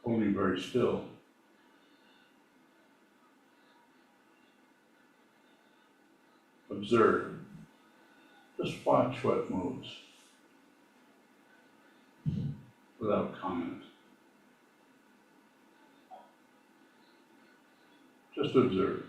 holding very still. Observe. Just watch what moves without comment. Just observe.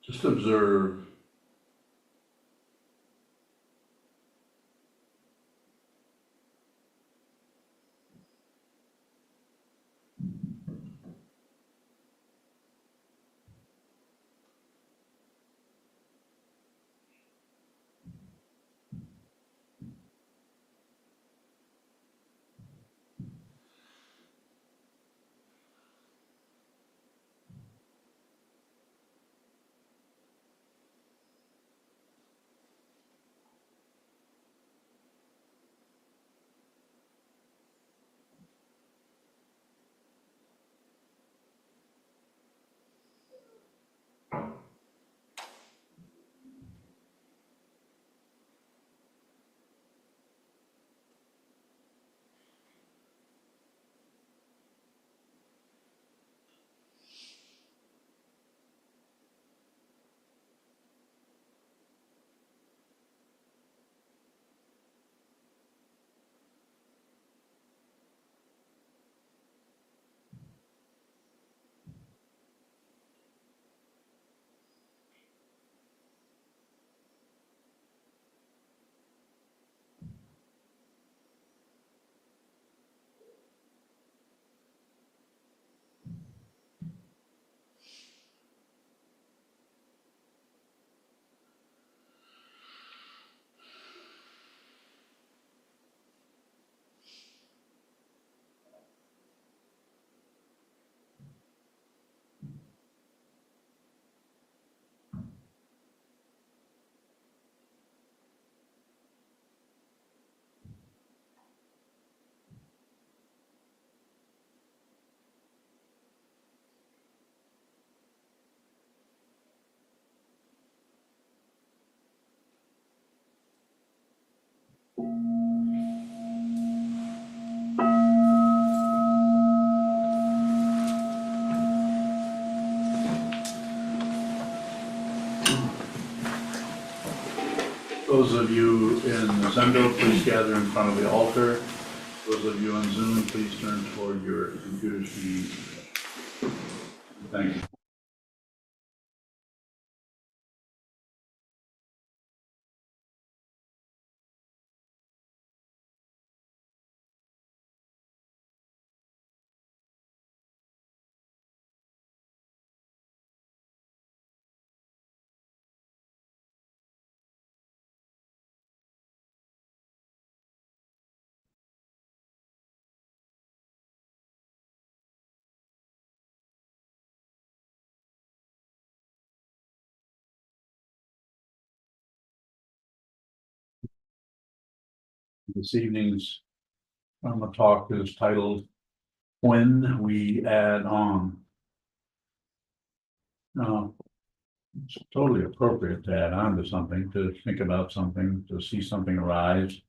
Just observe. Those of you in Zendo, please gather in front of the altar. Those of you on Zoom, please turn toward your computer screen. Thank you. This evening's Dharma talk is titled When We Add On. Now, it's totally appropriate to add on to something, to think about something, to see something arise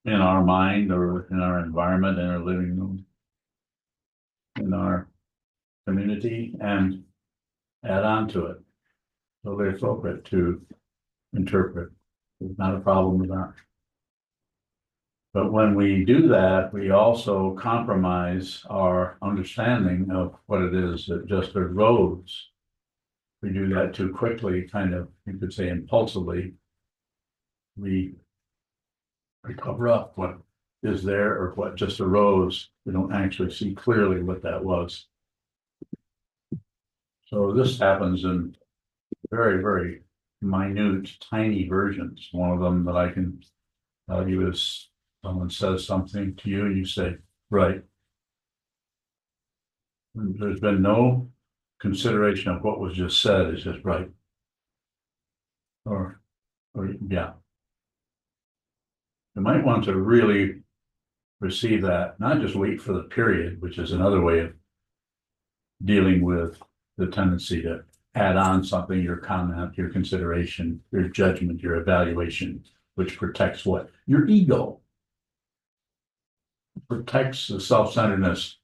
in our mind or in our environment, in our living room, in our community, and add on to it. Totally appropriate to interpret. There's not a problem with that. But when we do that, we also compromise our understanding of what it is that just arose. We do that too quickly, kind of, you could say impulsively. We cover up what is there or what just arose. We don't actually see clearly what that was. So this happens in very, very minute, tiny versions. One of them that I can tell you is someone says something to you and you say, right. There's been no consideration of what was just said, it's just right. Or yeah. You might want to really receive that, not just wait for the period, which is another way of dealing with the tendency to add on something, your comment, your consideration, your judgment, your evaluation, which protects what? Your ego. Protects the self-centeredness.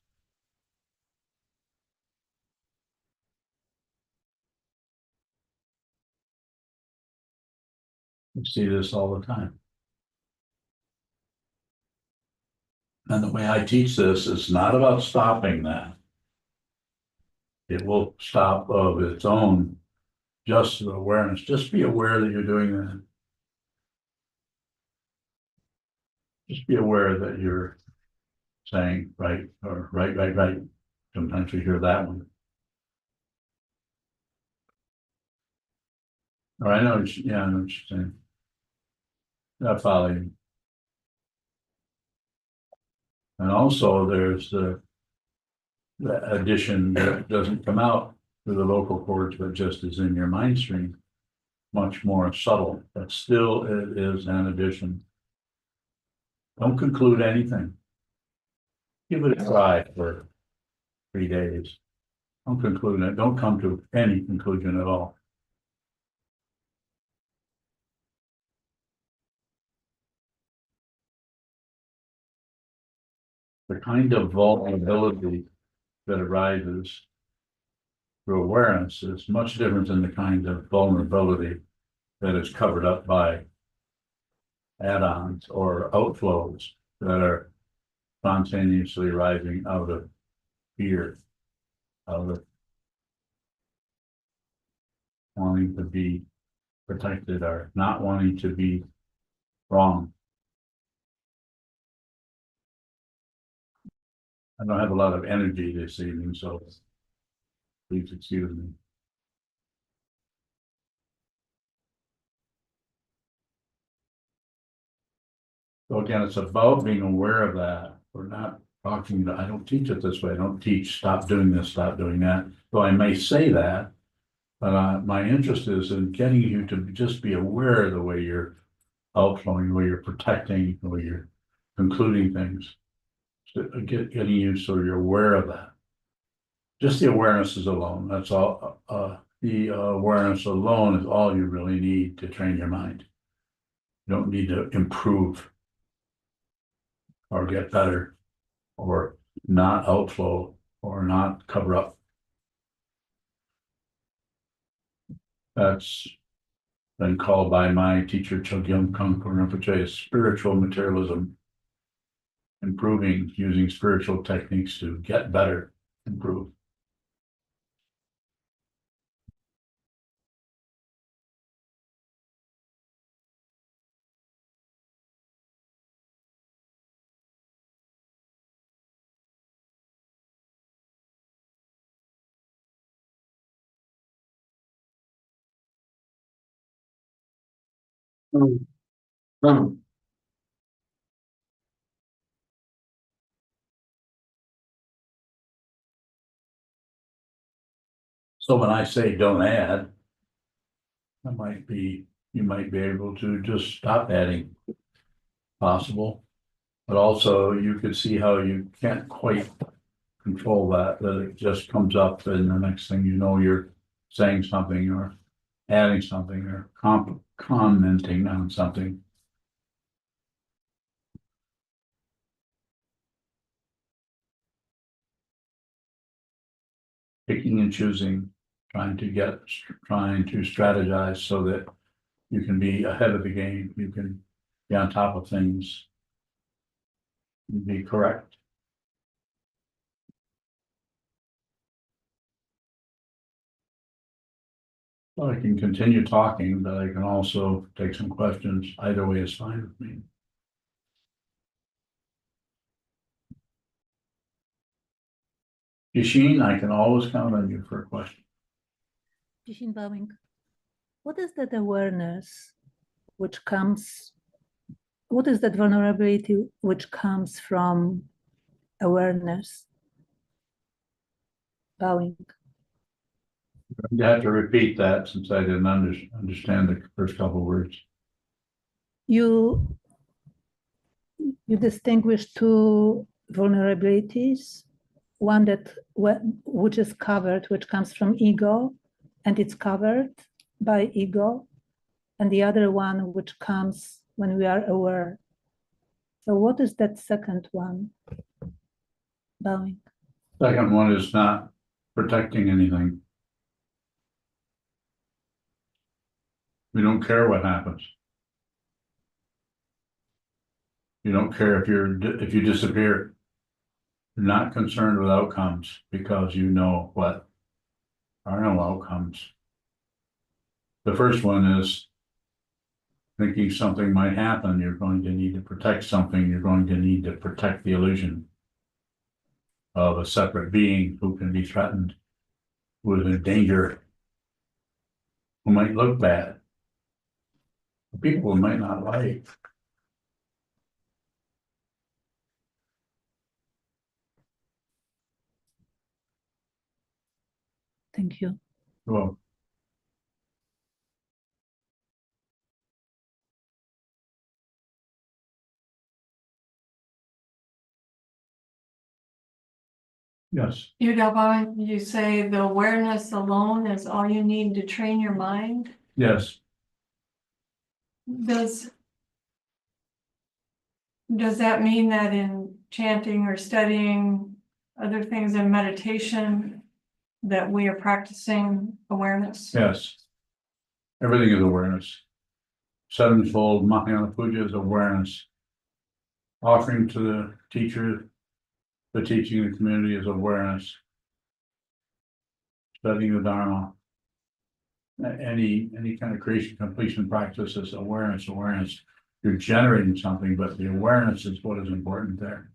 You see this all the time. And the way I teach this is not about stopping that. it will stop of its own, just the awareness. Just be aware that you're doing that. Just be aware that you're saying right or right. Sometimes we hear that one. Or I know, yeah, I know what you're saying. I follow you. And also there's the addition that doesn't come out through the vocal cords, but just is in your mind stream, much more subtle, but still it is an addition. Don't conclude anything. Give it a try for 3 days. Don't conclude it. Don't come to any conclusion at all. The kind of vulnerability that arises through awareness is much different than the kind of vulnerability that is covered up by add-ons or outflows that are spontaneously rising out of fear, out of wanting to be protected or not wanting to be wrong. I don't have a lot of energy this evening, so please excuse me. So again, it's about being aware of that. We're not talking I don't teach it this way. I don't teach stop doing this, stop doing that. Though I may say that, but my interest is in getting you to just be aware of the way you're outflowing, the way you're protecting, the way you're concluding things. So getting you so you're aware of that. Just the awareness is alone. That's all. The awareness alone is all you really need to train your mind. You don't need to improve or get better or not outflow or not cover up. That's been called by my teacher Chogyam Kangpo Rinpoche as spiritual materialism, improving using spiritual techniques to get better, improve. So when I say don't add, you might be able to just stop adding, possible. But also you could see how you can't quite control that it just comes up and the next thing you know, you're saying something or adding something or commenting on something. Picking and choosing, trying to strategize so that you can be ahead of the game, you can be on top of things, be correct. Well, I can continue talking, but I can also take some questions. Either way is fine with me. Yashin, I can always count on you for a question. Yashin bowing. What is that awareness which comes, what is that vulnerability which comes from awareness? Bowing. You have to repeat that since I didn't understand the first couple of words. You distinguish two vulnerabilities, one which is covered, which comes from ego, and it's covered by ego, and the other one which comes when we are aware. So what is that second one? Bowing. Second one is not protecting anything. We don't care what happens. You don't care if you disappear. You're not concerned with outcomes because you know what are no outcomes. The first one is thinking something might happen. You're going to need to protect something. You're going to need to protect the illusion of a separate being who can be threatened, who is in danger, who might look bad, people who might not like. Thank you. Well, yes, You say the awareness alone is all you need to train your mind? yes, Does that mean that in chanting or studying other things in meditation, that we are practicing awareness? yes. Everything is awareness. Sevenfold Mahayana Puja is awareness. Offering to the teacher, the teaching of the community is awareness. Studying the Dharma. Any kind of creation completion practice is awareness. You're generating something, but the awareness is what is important there.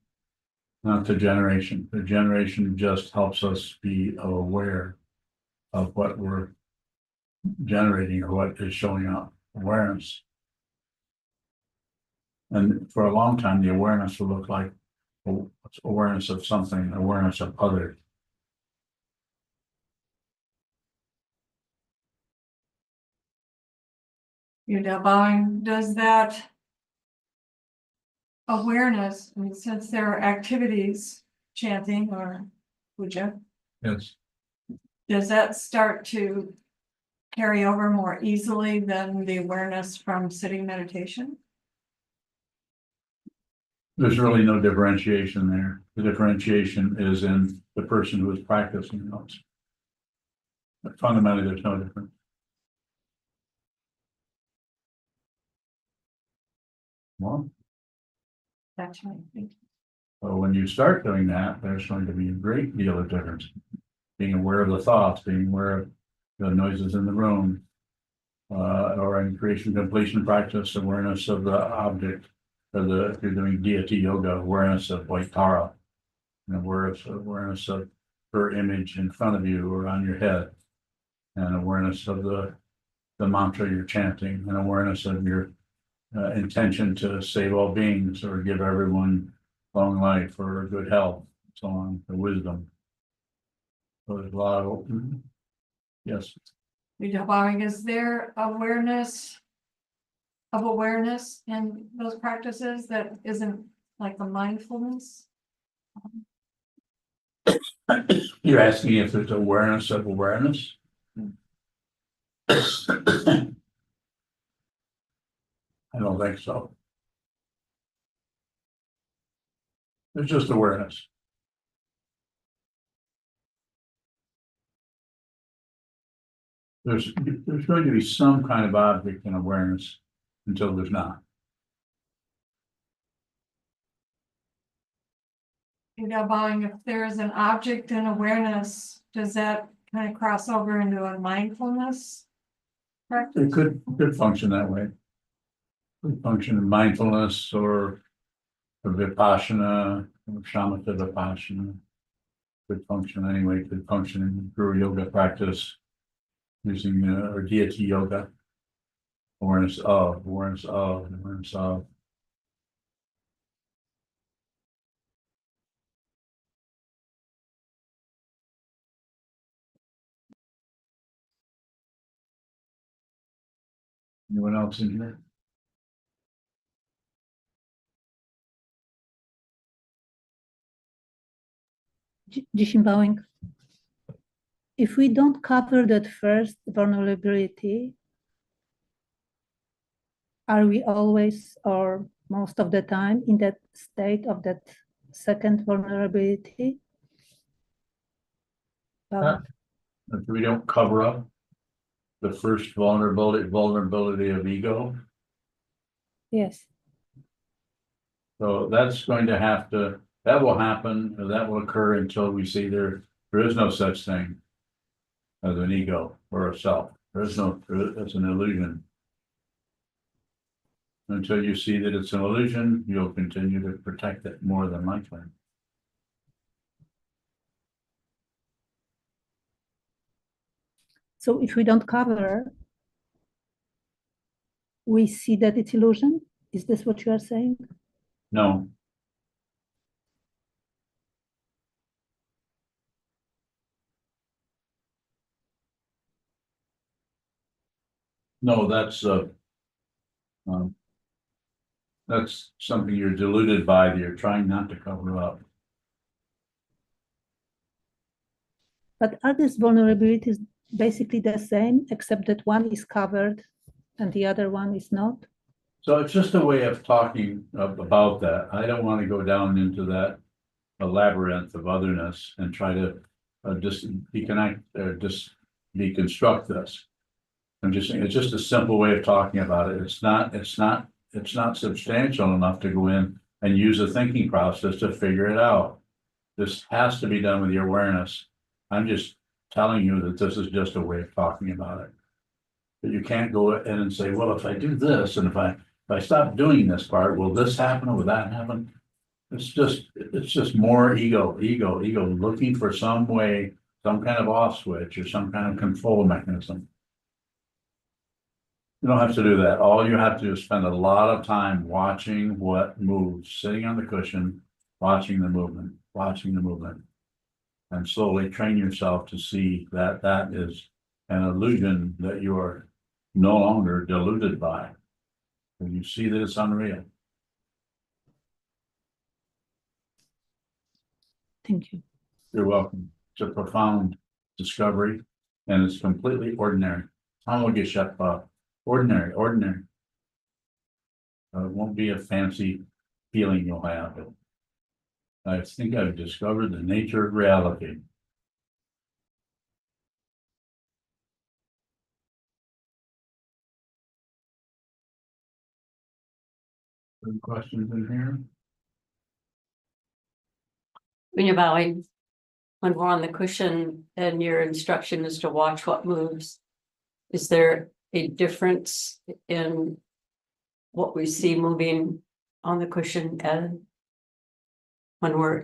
Not the generation. The generation just helps us be aware of what we're generating or what is showing up. Awareness. And for a long time, the awareness will look like awareness of something, awareness of others. Does that awareness, I mean, since there are activities, chanting or puja, Yes. does that start to carry over more easily than the awareness from sitting meditation? There's really no differentiation there. The differentiation is in the person who is practicing those. But fundamentally, there's no difference. Well, That's right. Thank you. so when you start doing that, there's going to be a great deal of difference. Being aware of the thoughts, being aware of the noises in the room, or in creation completion practice, awareness of the object, or if you're doing deity yoga, awareness of white Tara, and awareness of her image in front of you or on your head, and awareness of the mantra you're chanting, and awareness of your intention to save all beings or give everyone long life or good health, so on, the wisdom. So there's a lot of, yes. Is there awareness in those practices that isn't like the mindfulness? You're asking if there's awareness of awareness? I don't think so. It's just awareness. There's going to be some kind of object in awareness until there's not. If there is an object in awareness, does that kind of cross over into a mindfulness practice? It could function that way. Could function in mindfulness or vipassana or shamatha vipassana. Could function anyway. Could function in guru yoga practice using or deity yoga. Awareness of. Anyone else in here? Disembowing. If we don't cover that first vulnerability, are we always or most of the time in that state of that second vulnerability? If we don't cover up the first vulnerability of ego. Yes. So that's going to that will happen, or that will occur until we see there is no such thing as an ego or a self. It's an illusion. Until you see that it's an illusion, you'll continue to protect it more than likely. So if we don't cover, we see that it's illusion? Is this what you are saying? No. No, that's something you're deluded by that you're trying not to cover up. But are these vulnerabilities basically the same, except that one is covered and the other one is not? So it's just a way of talking about that. I don't want to go down into that labyrinth of otherness and try to just deconstruct this. I'm just saying, it's just a simple way of talking about it. It's not substantial enough to go in and use a thinking process to figure it out. This has to be done with your awareness. I'm just telling you that this is just a way of talking about it. But you can't go in and say, well, if I do this, and if I stop doing this part, will this happen or will that happen? It's just more ego looking for some way, some kind of off switch or some kind of control mechanism. You don't have to do that. All you have to do is spend a lot of time watching what moves, sitting on the cushion, watching the movement, and slowly train yourself to see that that is an illusion that you are no longer deluded by. When you see that it's unreal. Thank you. You're welcome. It's a profound discovery, and it's completely ordinary. Ordinary. It won't be a fancy feeling you'll have. I think I've discovered the nature of reality. Any questions in here? When you're bowing, when we're on the cushion and your instruction is to watch what moves, is there a difference in what we see moving on the cushion and when we're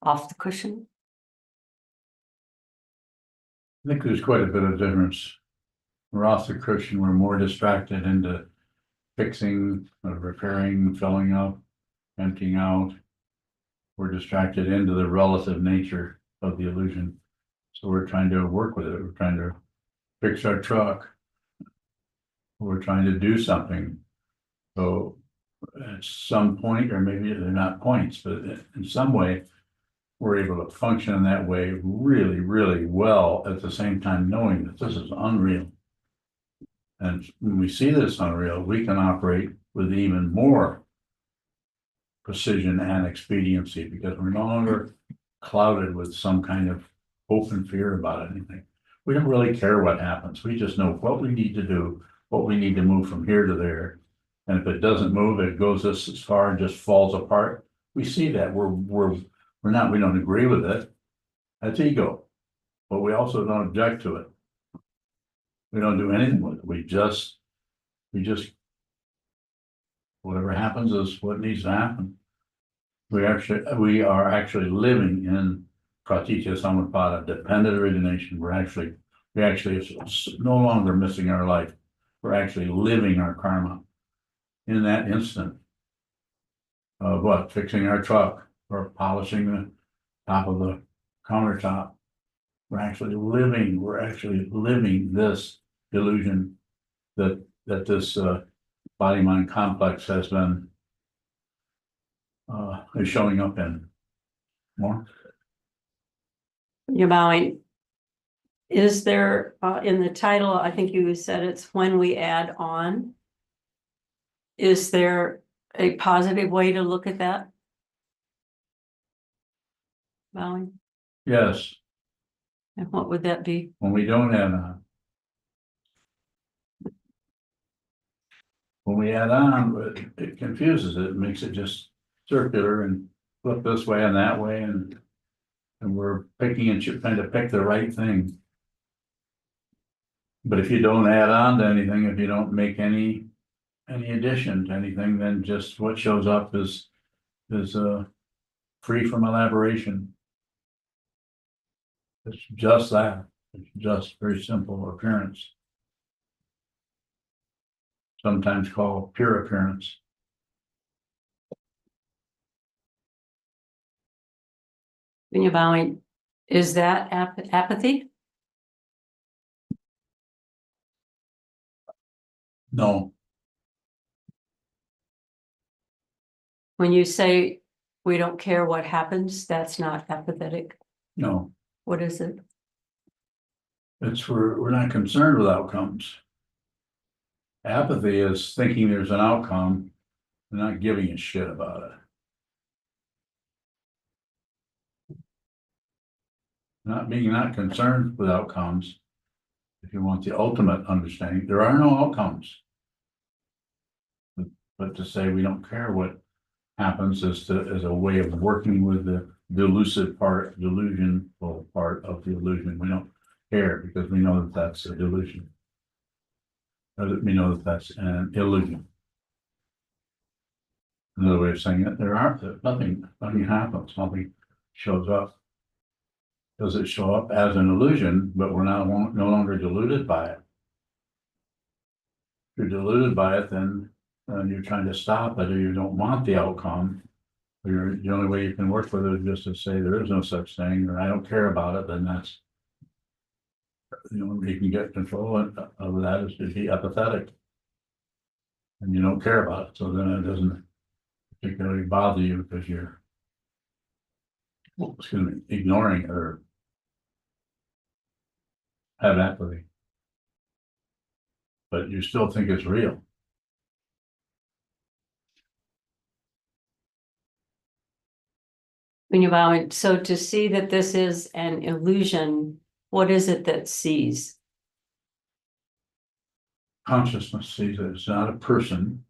off the cushion? I think there's quite a bit of difference. We're off the cushion, we're more distracted into fixing, repairing, filling up, emptying out. We're distracted into the relative nature of the illusion. So we're trying to work with it. We're trying to fix our truck. We're trying to do something. So at some point, or maybe they're not points, but in some way, we're able to function in that way really, really well at the same time knowing that this is unreal. And when we see this unreal, we can operate with even more precision and expediency because we're no longer clouded with some kind of hope and fear about anything. We don't really care what happens. We just know what we need to do, what we need to move from here to there. And if it doesn't move, it goes as far and just falls apart. We see that we don't agree with it. That's ego, but we also don't object to it. We don't do anything with it. We just, whatever happens is what needs to happen. We are actually living in pratitya samutpada, dependent origination. We actually no longer missing our life. We're actually living our karma in that instant of what? Fixing our truck or polishing the top of the countertop. We're actually living this illusion that this body-mind complex has been is showing up in. More? You're bowing. Is there in the title, I think you said it's when we add on. Is there a positive way to look at that? Bowing. Yes. And what would that be? When we don't add on. When we add on, it confuses it, makes it just circular and flip this way and that way, and we're picking and trying to pick the right thing. But if you don't add on to anything, if you don't make any addition to anything, then just what shows up is free from elaboration. It's just that, it's just very simple appearance. Sometimes called pure appearance. When you're bowing, is that apathy? No, When you say we don't care what happens, that's not apathetic. no, What is it? it's we're not concerned with outcomes. Apathy is thinking there's an outcome and not giving a shit about it. Not concerned with outcomes. If you want the ultimate understanding, there are no outcomes. But to say we don't care what happens is a way of working with the delusional part of the illusion. We don't care because we know that that's a delusion. We know that that's an illusion. Another way of saying it, nothing happens, nothing shows up. Does it show up as an illusion, but we're no longer deluded by it? If you're deluded by it, then you're trying to stop it, or you don't want the outcome. Or the only way you can work with it is just to say there is no such thing, or I don't care about it. Then that's you can get control of that is to be apathetic, and you don't care about it. So then it doesn't particularly bother you because you're ignoring it or have apathy, but you still think it's real. When you're bowing, so to see that this is an illusion, what is it that sees? Consciousness sees that it's not a person,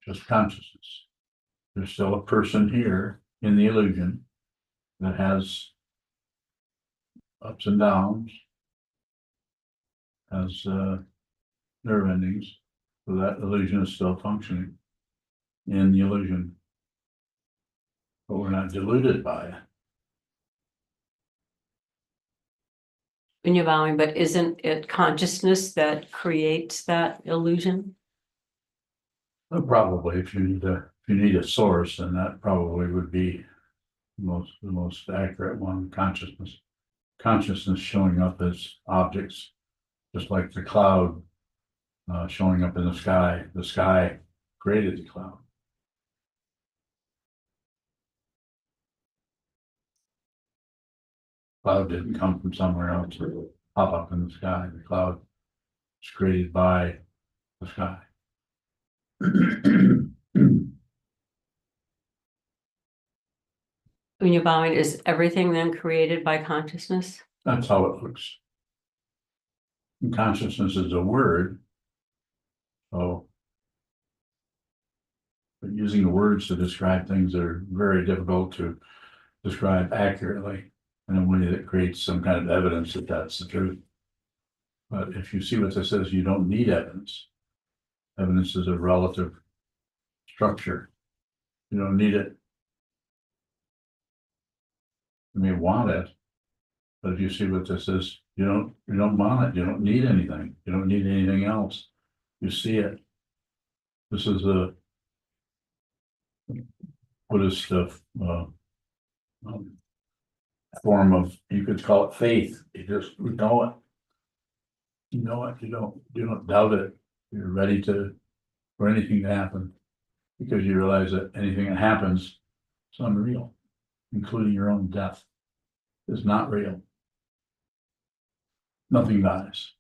just consciousness. There's still a person here in the illusion that has ups and downs, has nerve endings, so that illusion is still functioning in the illusion, but we're not deluded by it. When you're bowing, but isn't it consciousness that creates that illusion? Well, probably, if you need a source, then that probably would be the most accurate one. Consciousness showing up as objects, just like the cloud showing up in the sky. The sky created the cloud. Cloud didn't come from somewhere else or pop up in the sky. The cloud was created by the sky. When you're bowing, is everything then created by consciousness? That's how it looks. And consciousness is a word. So, but using the words to describe things are very difficult to describe accurately in a way that creates some kind of evidence that that's the truth. But if you see what this is, you don't need evidence. Evidence is a relative structure. You don't need it. You may want it, but if you see what this is, you don't want it. You don't need anything. You don't need anything else. You see it. This is a Buddhist form of, you could call it faith. You just know it. You know it. You don't doubt it. You're ready for anything to happen because you realize that anything that happens is unreal, including your own death, is not real. Nothing dies.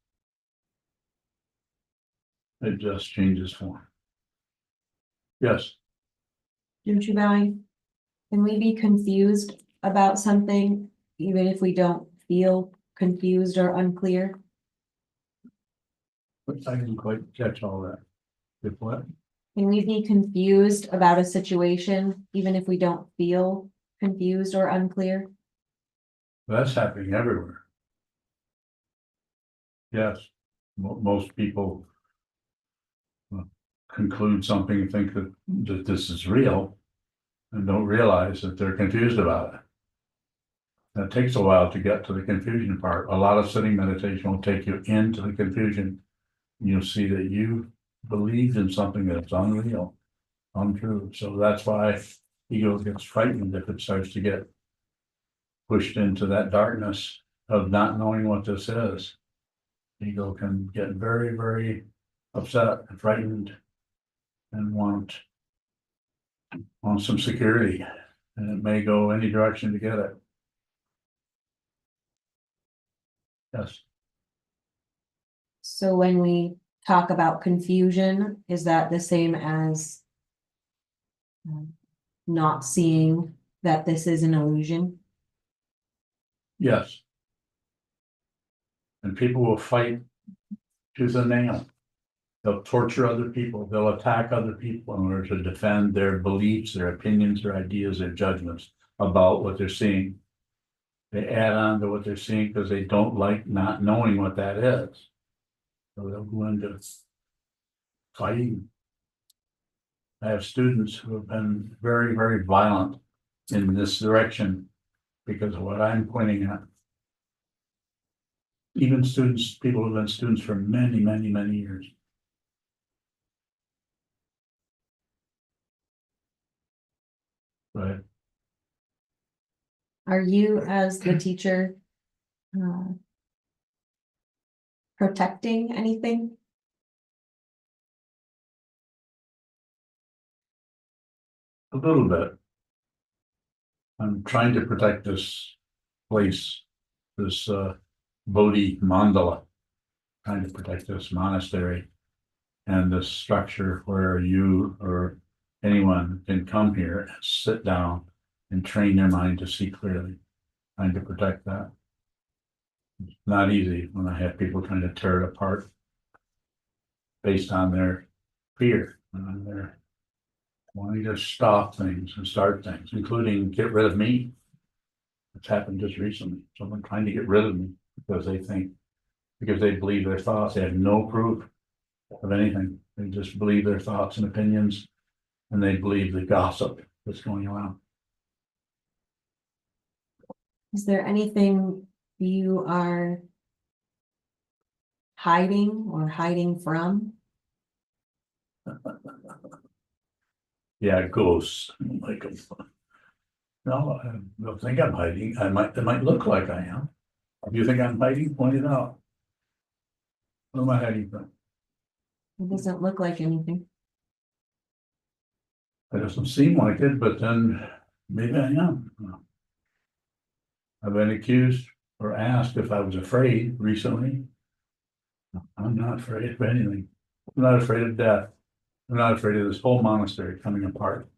It just changes form. Yes. Don't bowing? Can we be confused about something even if we don't feel confused or unclear? But I didn't quite catch all that. If what? Can we be confused about a situation even if we don't feel confused or unclear? That's happening everywhere. Yes, most people conclude something and think that this is real and don't realize that they're confused about it. And it takes a while to get to the confusion part. A lot of sitting meditation will take you into the confusion. You'll see that you believed in something that's unreal, untrue. So that's why ego gets frightened if it starts to get pushed into that darkness of not knowing what this is. Ego can get very, very upset and frightened and want some security, and it may go any direction to get it. Yes, So when we talk about confusion, is that the same as not seeing that this is an illusion? yes. And people will fight tooth and nail. They'll torture other people. They'll attack other people in order to defend their beliefs, their opinions, their ideas, their judgments about what they're seeing. They add on to what they're seeing because they don't like not knowing what that is. So they'll go into fighting. I have students who have been very, very violent in this direction because of what I'm pointing at. Even students, people who've been students for many, many, many years. Right. Are you, as the teacher, protecting anything? A little bit. I'm trying to protect this place, this Bodhi mandala. Trying to protect this monastery and this structure where you or anyone can come here and sit down and train their mind to see clearly. Trying to protect that. It's not easy when I have people trying to tear it apart based on their fear and their wanting to stop things and start things, including get rid of me. It's happened just recently. Someone trying to get rid of me because they believe their thoughts. They have no proof of anything. They just believe their thoughts and opinions, and they believe the gossip that's going around. Is there anything you are hiding or hiding from? Yeah, ghosts. Like, no, I don't think I'm hiding. It might look like I am. If you think I'm hiding, point it out. What am I hiding from? It doesn't look like anything. It doesn't seem like it, but then maybe I am. I've been accused or asked if I was afraid recently. I'm not afraid of anything. I'm not afraid of death. I'm not afraid of this whole monastery coming apart.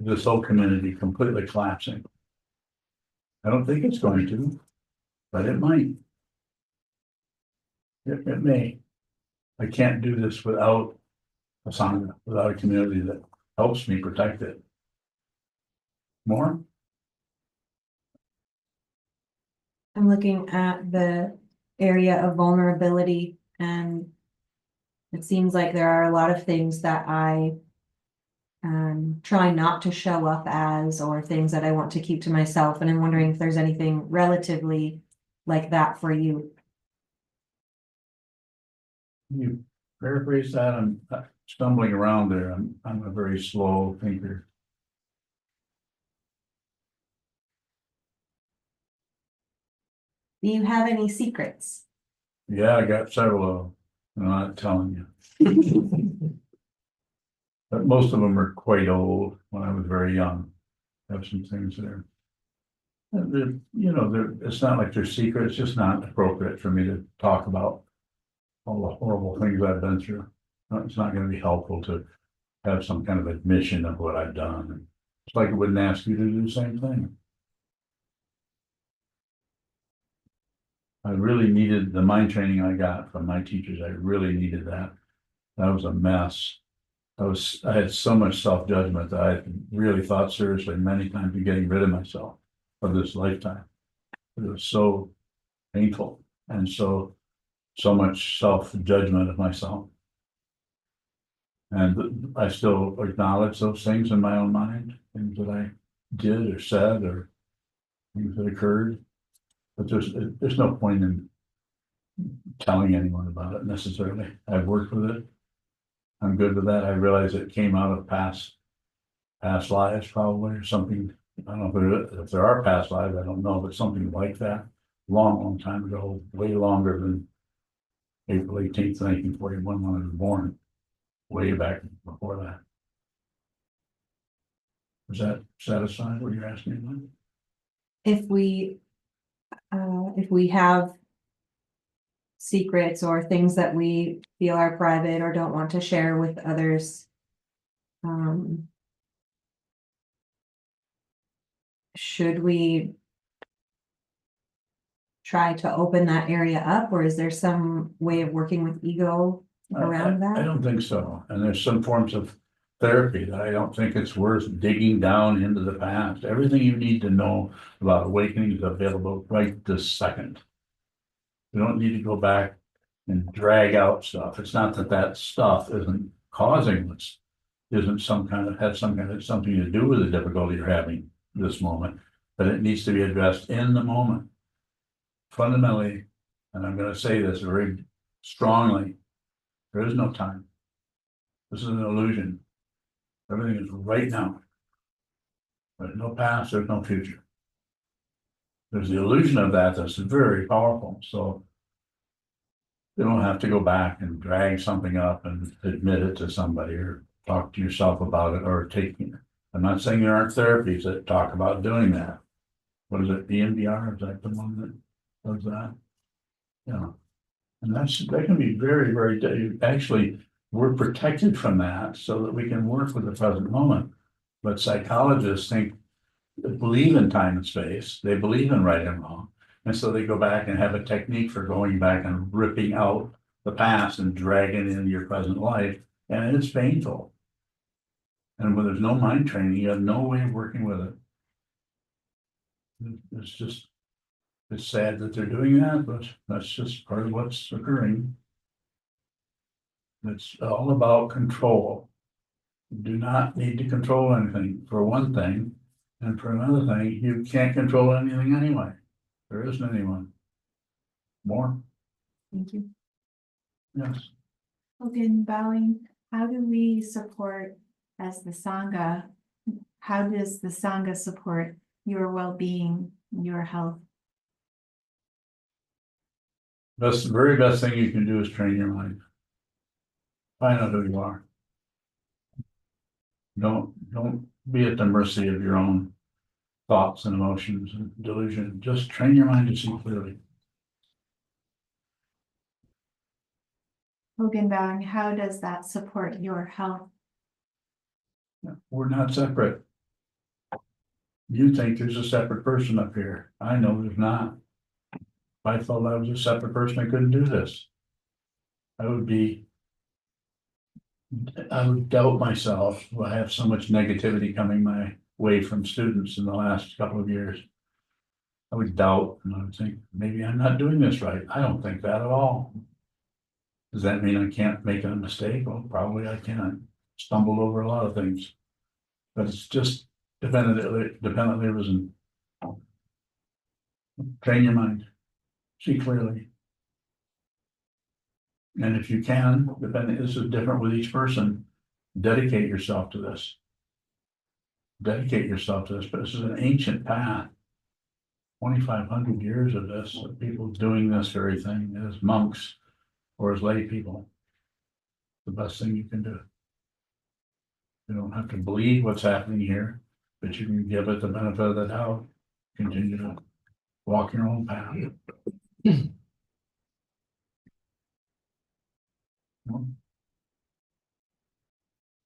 This whole community completely collapsing. I don't think it's going to, but it might. It may. I can't do this without a sangha, without a community that helps me protect it. More? I'm looking at the area of vulnerability, and it seems like there are a lot of things that I try not to show up as, or things that I want to keep to myself. And I'm wondering if there's anything relatively like that for you. You paraphrase that. I'm stumbling around there. I'm a very slow thinker. Do you have any secrets? Yeah, I got several of them. I'm not telling you. But most of them are quite old when I was very young. I have some things there. It's not like they're secret. It's just not appropriate for me to talk about all the horrible things I've been through. It's not going to be helpful to have some kind of admission of what I've done. It's like it wouldn't ask you to do the same thing. I really needed the mind training I got from my teachers. I really needed that. That was a mess. I had so much self-judgment that I really thought seriously many times of getting rid of myself of this lifetime. It was so painful. And so so much self-judgment of myself. And I still acknowledge those things in my own mind, things that I did or said or things that occurred. But there's no point in telling anyone about it necessarily. I've worked with it. I'm good with that. I realize it came out of past lives probably, or something. I don't know if there are past lives, I don't know, but something like that. Long time ago, way longer than April 18th, 1941, when I was born. Way back before that. Does that satisfy what you're asking about? If we have secrets or things that we feel are private or don't want to share with others, should we try to open that area up, or is there some way of working with ego around I that? don't think so. And there's some forms of therapy that I don't think it's worth digging down into the past. Everything you need to know about awakening is available right this second. We don't need to go back and drag out stuff. It's not that that stuff isn't causing this, isn't something to do with the difficulty you're having this moment, but it needs to be addressed in the moment. Fundamentally, and I'm going to say this very strongly, there is no time. This is an illusion. Everything is right now. There's no past, there's no future. There's the illusion of that that's very powerful. So you don't have to go back and drag something up and admit it to somebody or talk to yourself about it or taking it. I'm not saying there aren't therapies that talk about doing that. What is it, EMDR? Is that the one that does that? Yeah. And that can be very, very, actually, we're protected from that so that we can work with the present moment. But psychologists believe in time and space. They believe in right and wrong. And so they go back and have a technique for going back and ripping out the past and dragging it into your present life. And it's painful. And when there's no mind training, you have no way of working with it. It's sad that they're doing that, but that's just part of what's occurring. It's all about control. You do not need to control anything, for one thing. And for another thing, you can't control anything anyway. There isn't anyone. More? Thank you. Yes. Hogan, bowing, how do we support as the Sangha? How does the Sangha support your well-being, your health? That's the very best thing you can do is train your mind. Find out who you are. Don't be at the mercy of your own thoughts and emotions and delusion. Just train your mind to see clearly. Hogan, bowing, how does that support your health? We're not separate. You think there's a separate person up here. I know there's not. If I thought I was a separate person, I couldn't do this. I would doubt myself. I have so much negativity coming my way from students in the last couple of years. I would doubt and I would think, maybe I'm not doing this right. I don't think that at all. Does that mean I can't make a mistake? Well, probably I can. Stumbled over a lot of things. But it's just dependently risen. Train your mind. See clearly. And if you can, this is different with each person, dedicate yourself to this. Dedicate yourself to this, but this is an ancient path. 2,500 years of this, of people doing this very thing as monks or as lay people. The best thing you can do. You don't have to believe what's happening here, but you can give it the benefit of the doubt. Continue to walk your own path.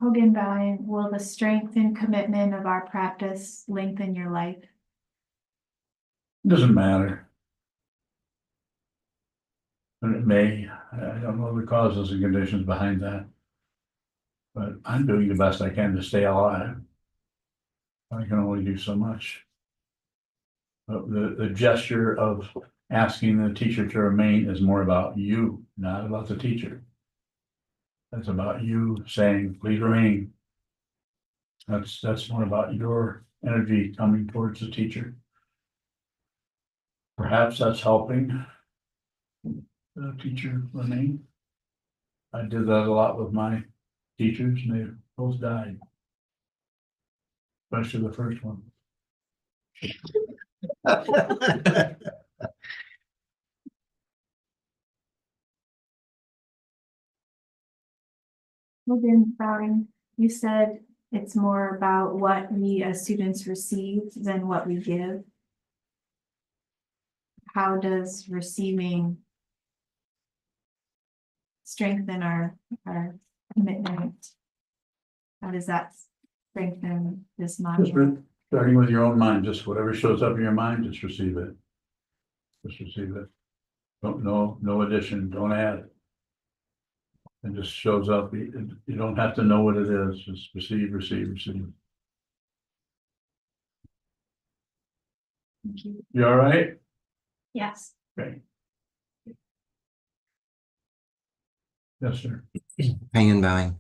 Hogan, bowing, will the strength and commitment of our practice lengthen your life? Doesn't matter. But it may. I don't know the causes and conditions behind that. But I'm doing the best I can to stay alive. I can only do so much. But the gesture of asking the teacher to remain is more about you, not about the teacher. That's about you saying, please remain. That's more about your energy coming towards the teacher. Perhaps that's helping the teacher remain. I did that a lot with my teachers and they both died. Especially the first one. Within bowing, you said it's more about what we as students receive than what we give. How does receiving strengthen our commitment? How does that strengthen this module? Starting with your own mind, just whatever shows up in your mind, just receive it. Just receive it. No addition, don't add. It just shows up. You don't have to know what it is. Just receive. Thank you. You all right? Yes. Okay. Yes, sir. Hanging bowing.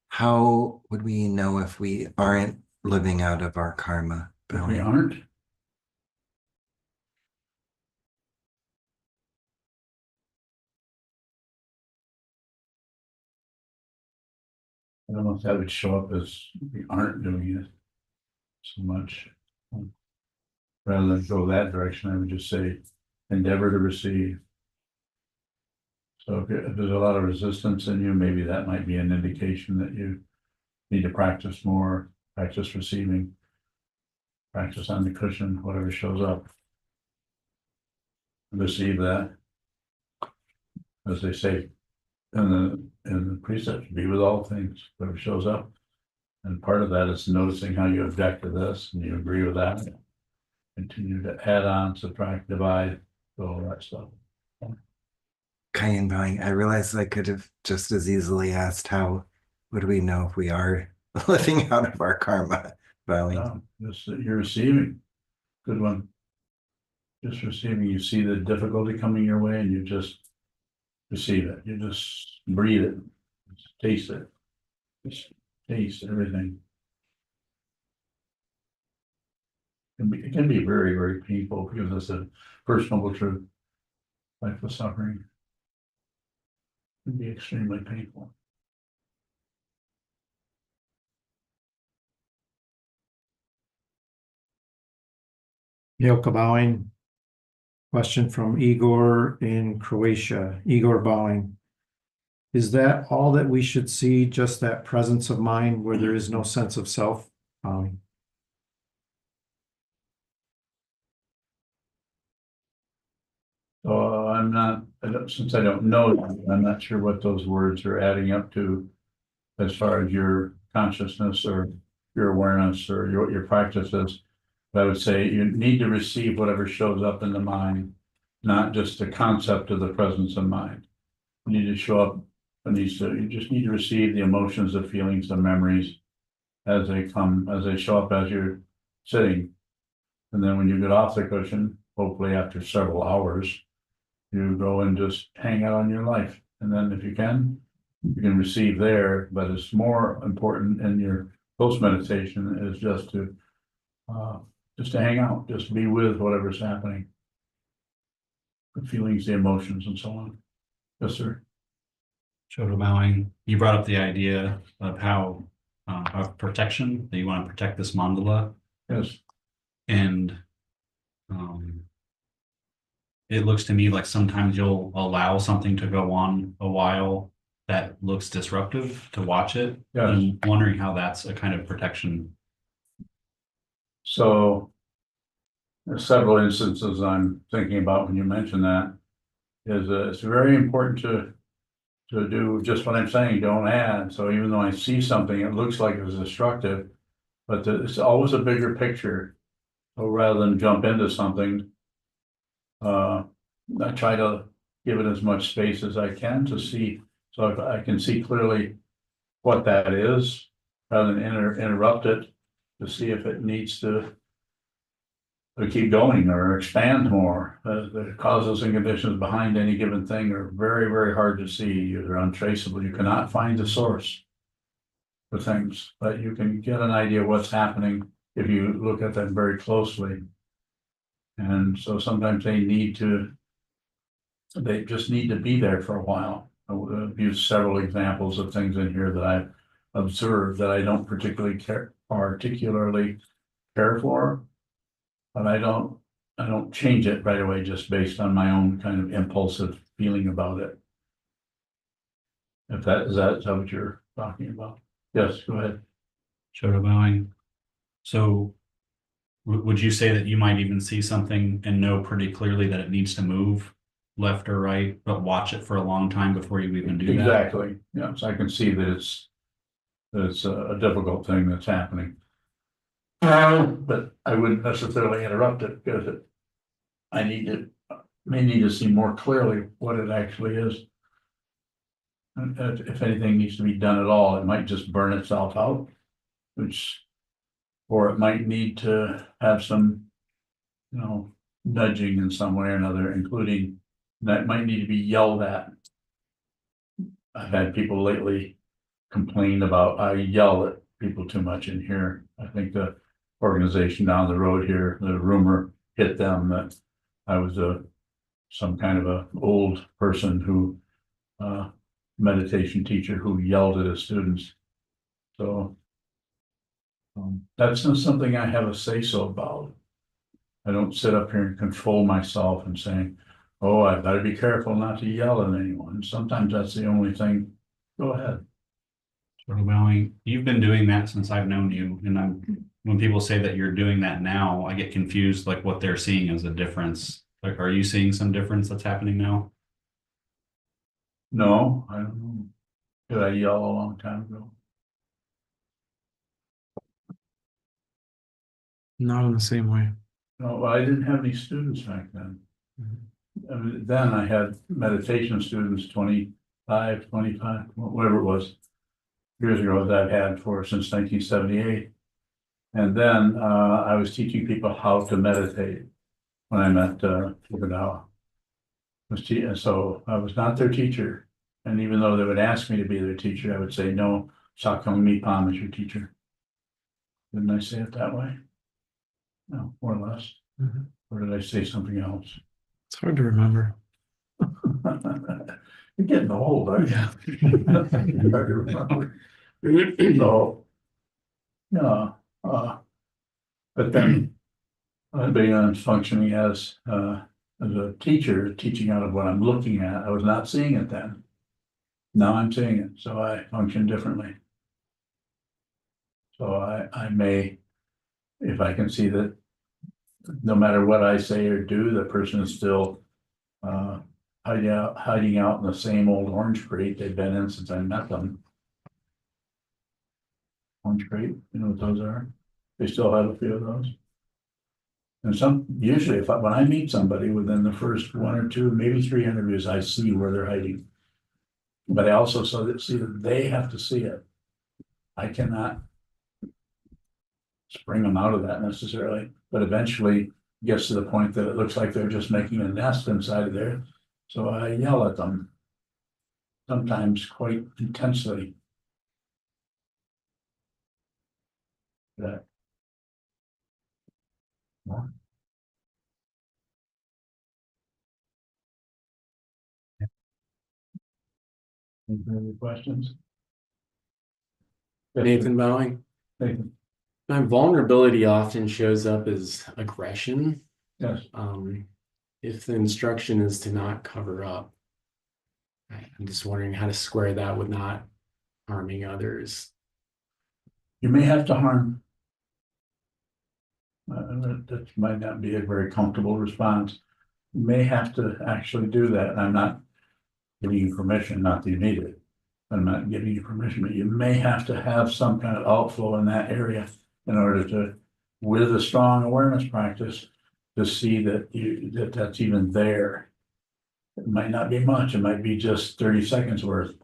How would we know if we aren't living out of our karma? If we Bowing. aren't, I don't know if that would show up as we aren't doing it so much. Rather than go that direction, I would just say endeavor to receive. So if there's a lot of resistance in you, maybe that might be an indication that you need to practice more, practice receiving, practice on the cushion, whatever shows up. Receive that. As they say in the precepts, be with all things, whatever shows up. And part of that is noticing how you object to this and you agree with that. Continue to add on, subtract, divide, all that stuff. Kayan bowing. I realized I could have just as easily asked how would we know if we are living out of our karma? Bowing. Just that you're receiving. Good one. Just receiving. You see the difficulty coming your way and you just receive it. You just breathe it. Just taste it. Just taste everything. It can be very, very painful because it's a first noble truth. Life of suffering. It can be extremely painful. Milka bowing. Question from Igor in Croatia. Igor bowing. Is that all that we should see, just that presence of mind where there is no sense of self? Bowing. So since I don't know, I'm not sure what those words are adding up to as far as your consciousness or your awareness or your practices. But I would say you need to receive whatever shows up in the mind, not just the concept of the presence of mind. You need to show up, you just need to receive the emotions, the feelings, the memories as they come, as they show up as you're sitting. And then when you get off the cushion, hopefully after several hours, you go and just hang out on your life. And then if you can receive there, but it's more important in your post meditation is just to hang out, just be with whatever's happening. The feelings, the emotions and so on. Yes, sir. Shoto bowing. You brought up the idea of how of protection, that you want to protect this mandala. Yes. And it looks to me like sometimes you'll allow something to go on a while that looks disruptive to watch it. Yes. I'm wondering how that's a kind of protection. So there's several instances I'm thinking about when you mention that. It's very important to do just what I'm saying, don't add. So even though I see something, it looks like it's destructive, but it's always a bigger picture. So rather than jump into something, I try to give it as much space as I can to see, so if I can see clearly what that is, rather than interrupt it, to see if it needs to to keep going or expand more. The causes and conditions behind any given thing are very, very hard to see. They're untraceable. You cannot find the source for things, but you can get an idea of what's happening if you look at them very closely. And so sometimes they just need to be there for a while. I've used several examples of things in here that I've observed that I don't particularly care for. But I don't change it right away just based on my own kind of impulsive feeling about it. Is that what you're talking about? Yes, go ahead. Shoto bowing. So would you say that you might even see something and know pretty clearly that it needs to move left or right, but watch it for a long time before you even do that? Exactly. Yeah, so I can see that it's a difficult thing that's happening. But I wouldn't necessarily interrupt it because I may need to see more clearly what it actually is. And if anything needs to be done at all, it might just burn itself out, or it might need to have some, nudging in some way or another, including that might need to be yelled at. I've had people lately complain about I yell at people too much in here. I think the organization down the road here, the rumor hit them that I was some kind of a old person who meditation teacher who yelled at his students. So that's not something I have a say-so about. I don't sit up here and control myself and saying, oh, I better be careful not to yell at anyone. Sometimes that's the only thing. Go ahead. Shoto bowing. You've been doing that since I've known you, and when people say that you're doing that now, I get confused, like what they're seeing as a difference. Like, are you seeing some difference that's happening now? No, I don't know. Did I yell a long time ago? Not in the same way. No, well, I didn't have any students back then. I mean, then I had meditation students, 25, whatever it was, years ago that I've had since 1978. And then I was teaching people how to meditate when I met Okinawa. So I was not their teacher. And even though they would ask me to be their teacher, I would say, no, Sakong Pam is your teacher. Didn't I say it that way? No, more or less. Or did I say something else? It's hard to remember. You're getting old, aren't you? Hard to remember. So, yeah, but then being functioning as a teacher, teaching out of what I'm looking at, I was not seeing it then. Now I'm seeing it, so I function differently. So I may, if I can see that no matter what I say or do, the person is still hiding out in the same old orange crate they've been in since I met them. Orange crate, you know what those are? They still have a few of those. And usually when I meet somebody within the first 1 or 2, maybe 3 interviews, I see where they're hiding. But I also see that they have to see it. I cannot spring them out of that necessarily, but eventually it gets to the point that it looks like they're just making a nest inside of there. So I yell at them, sometimes quite intensely. That. Any questions? Yes, Nathan Bowing. Nathan, My vulnerability often shows up as aggression. yes. If the instruction is to not cover up, I'm just wondering how to square that with not harming others. You may have to harm. That might not be a very comfortable response. You may have to actually do that. I'm not giving you permission, not that you need it. I'm not giving you permission, but you may have to have some kind of outflow in that area in order to, with a strong awareness practice, to see that that's even there. It might not be much. It might be just 30 seconds worth.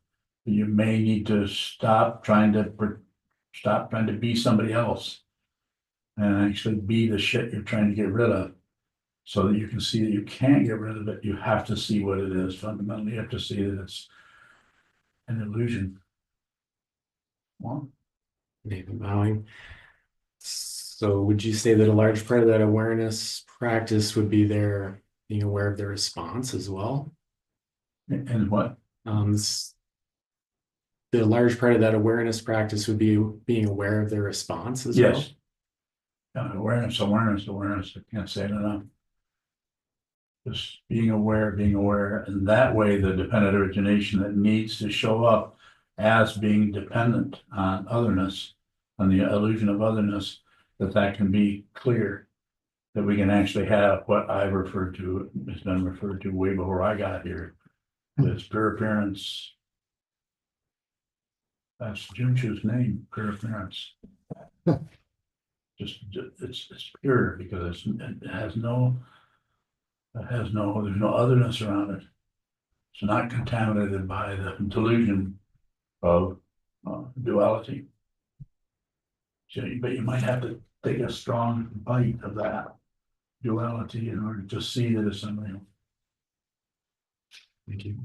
You may need to stop trying to be somebody else and actually be the shit you're trying to get rid of. So that you can see that you can't get rid of it, you have to see what it is fundamentally, you have to see that it's an illusion. Well, Nathan bowing. So would you say that a large part of that awareness practice would be their being aware of their response as well? and what? The large part of that awareness practice would be being aware of their response as well? Yes. Awareness, I can't say it enough. Just being aware, and that way the dependent origination that needs to show up as being dependent on otherness, on the illusion of otherness, that can be clear. That we can actually have what I referred to, has been referred to way before I got here, this pure appearance. That's Junchu's name, pure appearance. It's pure because there's no otherness around it. It's not contaminated by the delusion of duality. So, but you might have to take a strong bite of that duality in order to see that it's unreal. Thank you.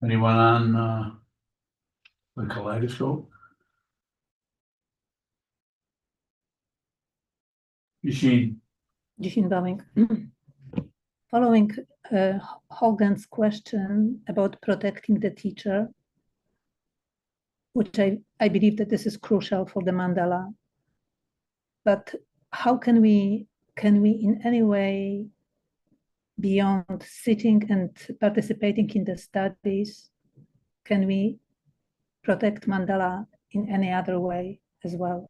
Anyone on the kaleidoscope? Eugene, bowing. Following Hogan's question about protecting the teacher, which I believe that this is crucial for the mandala. But how can we in any way, beyond sitting and participating in the studies, can we protect mandala in any other way as well?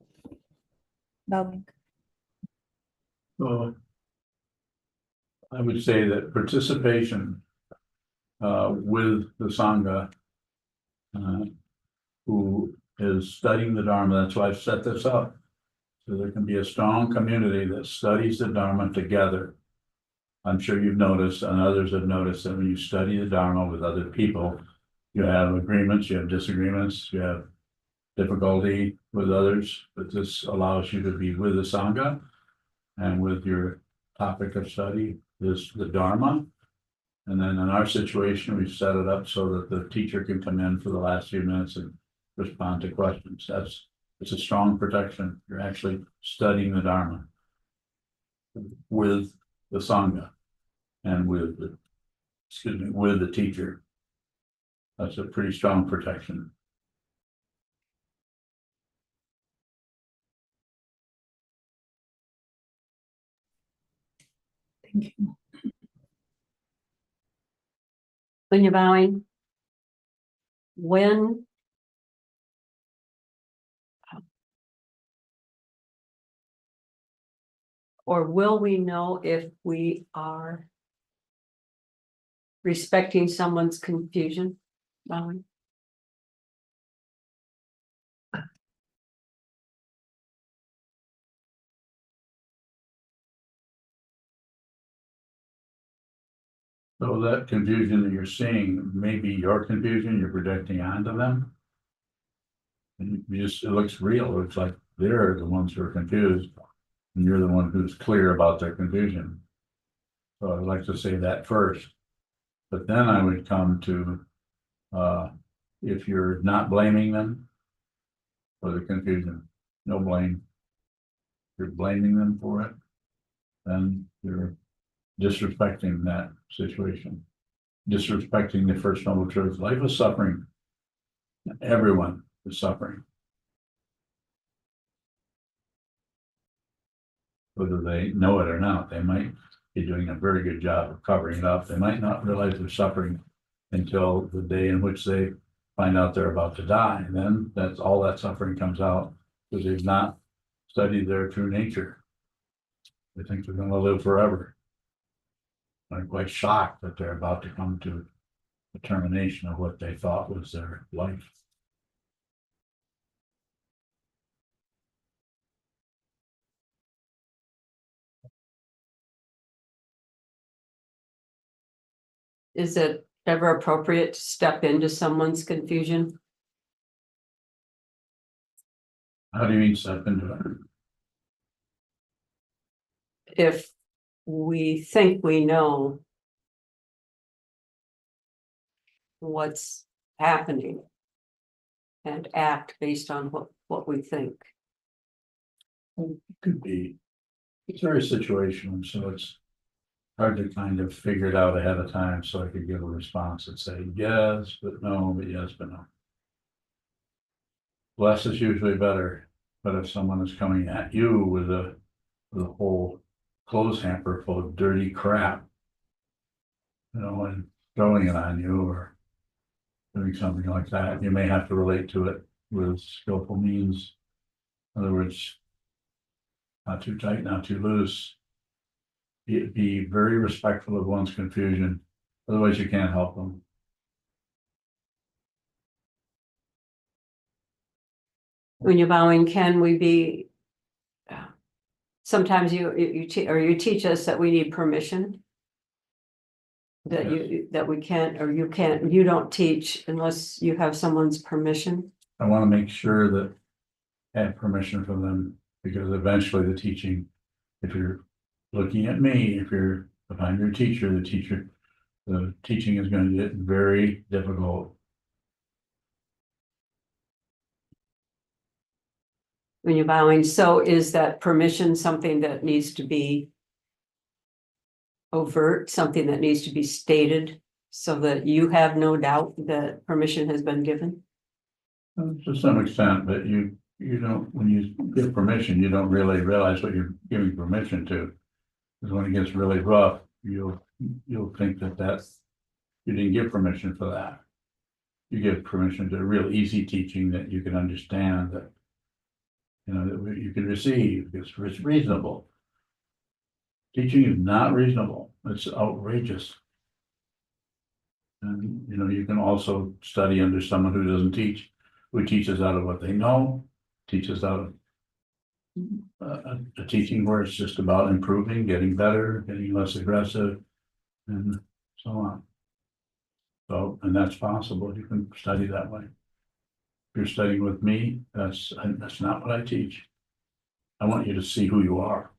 Bowing. so I would say that participation with the Sangha who is studying the Dharma, that's why I've set this up. So there can be a strong community that studies the Dharma together. I'm sure you've noticed, and others have noticed, that when you study the Dharma with other people, you have agreements, you have disagreements, you have difficulty with others, but this allows you to be with the Sangha and with your topic of study is the Dharma. And then in our situation, we've set it up so that the teacher can come in for the last few minutes and respond to questions. It's a strong protection. You're actually studying the Dharma with the Sangha and with the teacher. That's a pretty strong protection. Thank you. When you're bowing, when or will we know if we are respecting someone's confusion? Bowing. So that confusion that you're seeing may be your confusion you're projecting onto them. And it looks real. It looks like they're the ones who are confused and you're the one who's clear about their confusion. So I'd like to say that first, but then I would come to if you're not blaming them for the confusion, no blame. If you're blaming them for it, then you're disrespecting that situation, disrespecting the first noble truth. Life is suffering. Everyone is suffering. Whether they know it or not, they might be doing a very good job of covering it up. They might not realize they're suffering until the day in which they find out they're about to die. And then that's all that suffering comes out because they've not studied their true nature. They think they're going to live forever. I'm quite shocked that they're about to come to the termination of what they thought was their life. Is it ever appropriate to step into someone's confusion How do you mean step into it? If we think we know what's happening and act based on what we think. Could be, it's very situational, so it's hard to kind of figure it out ahead of time, so I could give a response and say yes, but no, but yes, but no. Less is usually better, but if someone is coming at you with a whole clothes hamper full of dirty crap, you know, and throwing it on you or doing something like that, you may have to relate to it with skillful means. In other words, not too tight, not too loose. Be very respectful of one's confusion, otherwise you can't help them. When you're bowing, can we be? Sometimes you teach us that we need permission. That we can't, or you can't, you don't teach unless you have someone's permission. I want to make sure that I have permission from them, because eventually the teaching, if you're looking at me, if I'm your teacher, the teaching is going to get very difficult. When you're bowing, so is that permission something that needs to be overt, something that needs to be stated so that you have no doubt that permission has been given? To some extent, but you don't, when you give permission, you don't really realize what you're giving permission to. Because when it gets really rough, you'll think that you didn't give permission for that. You give permission to real easy teaching that you can understand, that that you can receive. It's reasonable. Teaching is not reasonable. It's outrageous. And you can also study under someone who doesn't teach, who teaches out of what they know, teaches out of a teaching where it's just about improving, getting better, getting less aggressive, and so on. So, and that's possible. You can study that way. If you're studying with me, that's not what I teach. I want you to see who you are.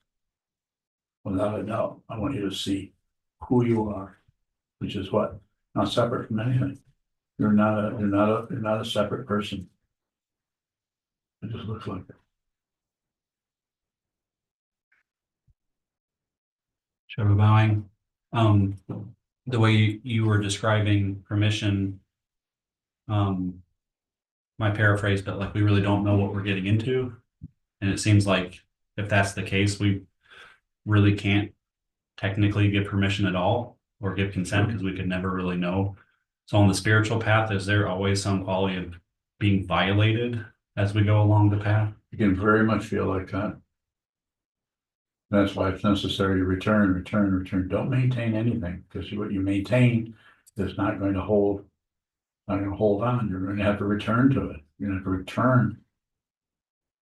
Without a doubt, I want you to see who you are, which is what? Not separate from anything. You're not a separate person. It just looks like it. Shiva bowing. The way you were describing permission, my paraphrase, but like we really don't know what we're getting into. And it seems like if that's the case, we really can't technically give permission at all or give consent, because we could never really know. So on the spiritual path, is there always some quality of being violated as we go along the path? You can very much feel like that. That's why it's necessary to return. Don't maintain anything, because what you maintain is not going to hold on. You're going to have to return to it. You're going to have to return,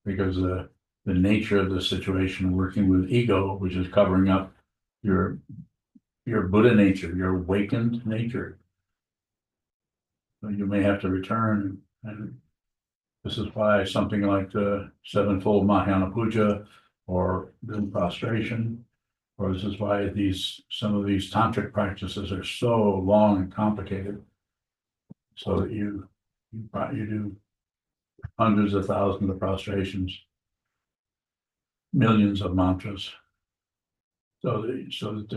because the nature of the situation, working with ego, which is covering up your Buddha nature, your awakened nature. So you may have to return, and this is why something like the sevenfold Mahayana Puja or the prostration, or this is why some of these tantric practices are so long and complicated, so that you do hundreds of thousands of prostrations, millions of mantras, so that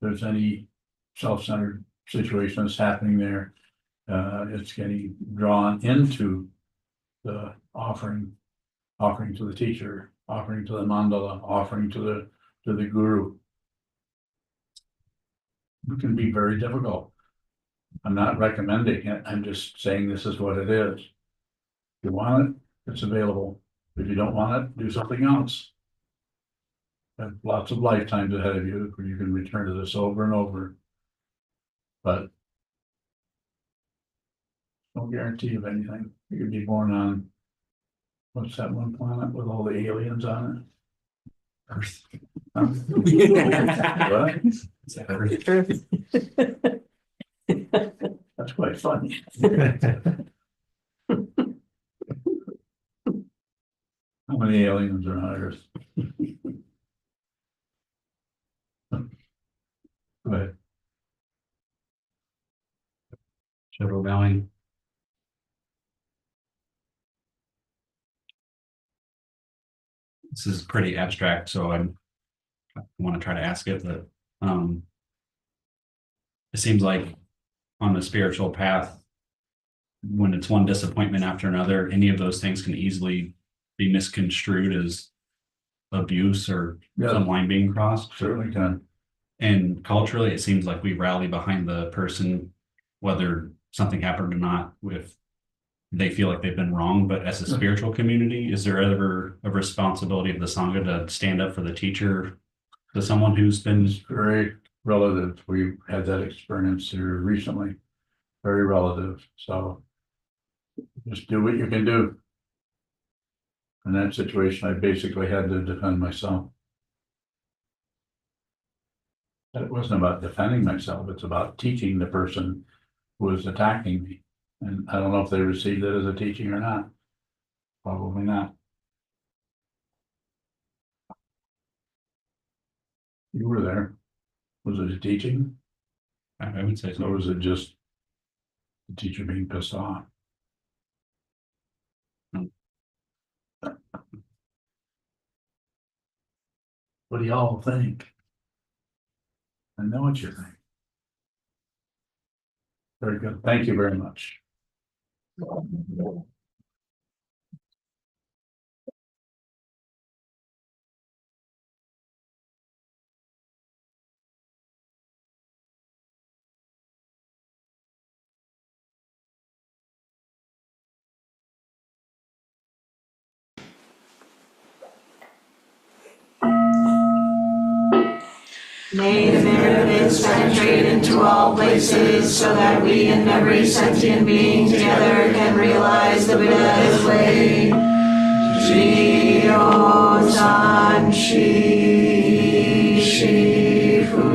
there's any self-centered situation that's happening there, it's getting drawn into the offering to the teacher, offering to the mandala, offering to the guru. It can be very difficult. I'm not recommending it. I'm just saying this is what it is. If you want it, it's available. If you don't want it, do something else. You have lots of lifetimes ahead of you where you can return to this over and over. But no guarantee of anything. You could be born on, what's that one planet with all the aliens on it? Earth. Huh? What? That's quite funny. many aliens are on Earth? Right. Shadow bowing. This is pretty abstract, so I want to try to ask it, but it seems like on the spiritual path, when it's one disappointment after another, any of those things can easily be misconstrued as abuse or Yeah. some line being crossed. Certainly can. And culturally, it seems like we rally behind the person, whether something happened or not, if they feel like they've been wrong. But as a spiritual community, is there ever a responsibility of the Sangha to stand up for the teacher, to someone who's been? It's very relative. We've had that experience here recently. Very relative. So just do what you can do. In that situation, I basically had to defend myself. It wasn't about defending myself. It's about teaching the person who was attacking me. And I don't know if they received it as a teaching or not. Probably not. You were there. Was it a teaching? I would say Or so. was it just the teacher being pissed off? What do y'all think? I know what you think. Very good. Thank you very much. May the benefits penetrate into all places so that we and every sentient being together can realize the Buddha's way. Jio San Shi Shifu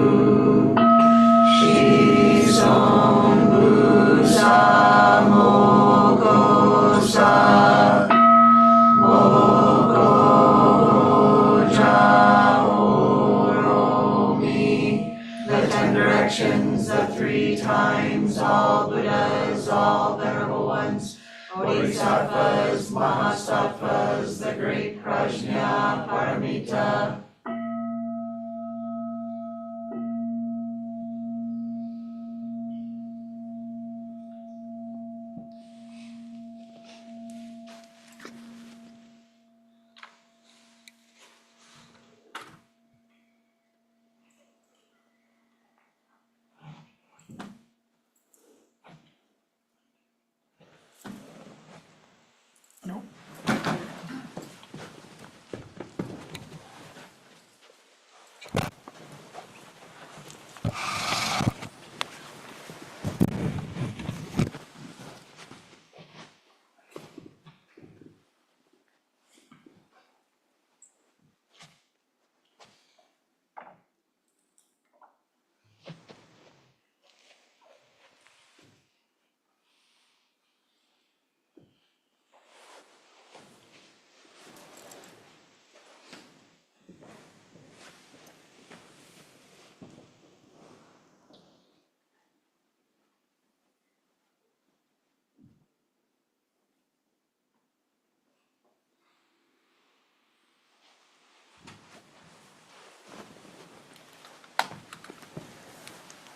Shi Song Bu Sa Moko Sa Moko Ja the 10 directions, the 3 times, all Buddhas, all venerable ones, Bodhisattvas, Mahasattvas, the great Prajna Paramita.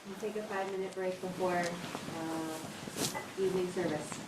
We'll take a 5-minute break before evening service.